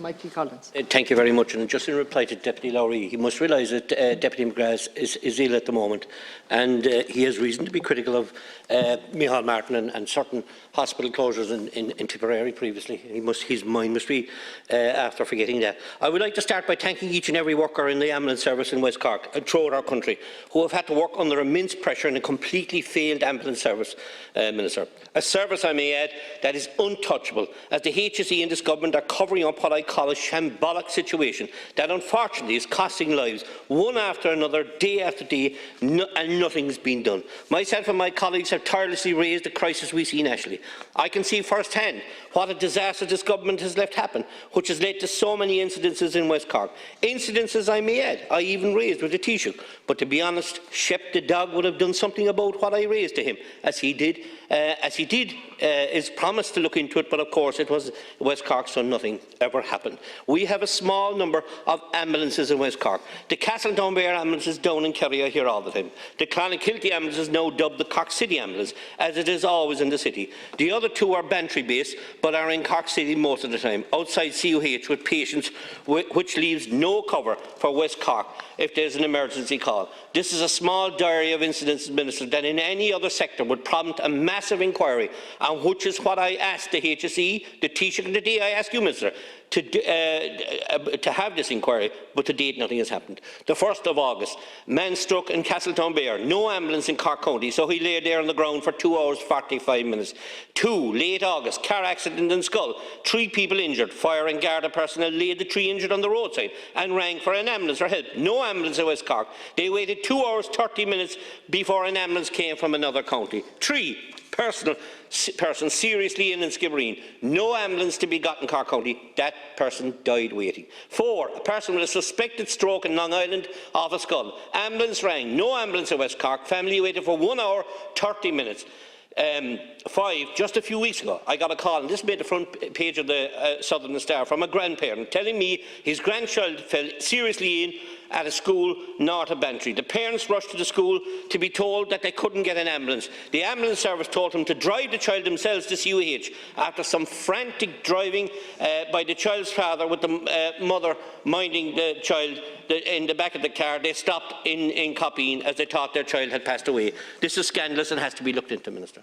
Michael Collins. Thank you very much. And just in reply to Deputy Lowry, he must realise that Deputy McGrath is ill at the moment, and he has reason to be critical of Micheál Martin and certain hospital closures in Tipperary previously. His mind must be after forgetting that. I would like to start by thanking each and every worker in the ambulance service in West Cork and throughout our country who have had to work under immense pressure in a completely failed ambulance service, Minister. A service, I may add, that is untouchable, as the HSE and this government are covering up what I call a shambolic situation that unfortunately is costing lives one after another, day after day, and nothing has been done. Myself and my colleagues have tirelessly raised the crisis we see nationally. I can see first hand what a disaster this government has left happen, which has led to so many incidences in West Cork. Incidences, I may add, I even raised with the Taoiseach. But to be honest, Shep the dog would have done something about what I raised to him, as he did is promised to look into it, but of course it was West Cork, so nothing ever happened. We have a small number of ambulances in West Cork. The Castledownbere ambulance is down in Kerry, I hear all the time. The Clonakilty ambulance is now dubbed the Cork City ambulance, as it is always in the city. The other two are Bantry based, but are in Cork City most of the time, outside CUH with patients, which leaves no cover for West Cork if there is an emergency call. This is a small diary of incidents, Minister, that in any other sector would prompt a massive inquiry, and which is what I asked the HSE, the Taoiseach, and the day I ask you, Minister, to have this inquiry, but to date nothing has happened. The 1st of August, man struck in Castledownbere, no ambulance in Cork County, so he lay there on the ground for 2 hours 45 minutes. 2, late August, car accident in Schull, 3 people injured. Fire and Garda personnel laid the 3 injured on the roadside and rang for an ambulance for help. No ambulance in West Cork. They waited 2 hours 30 minutes before an ambulance came from another county. 3, person seriously ill in Skibbereen. No ambulance to be got in Cork County. That person died waiting. 4, a person with a suspected stroke in Long Island off a Schull. Ambulance rang. No ambulance in West Cork. Family waited for 1 hour 30 minutes. 5, just a few weeks ago, I got a call, and this made the front page of the Southern Star, from a grandparent telling me his grandchild fell seriously ill at a school north of Bantry. The parents rushed to the school to be told that they couldn't get an ambulance. The ambulance service told them to drive the child themselves to CUH. After some frantic driving by the child's father, with the mother minding the child in the back of the car, they stopped in Coppeen as they thought their child had passed away. This is scandalous and has to be looked into, Minister.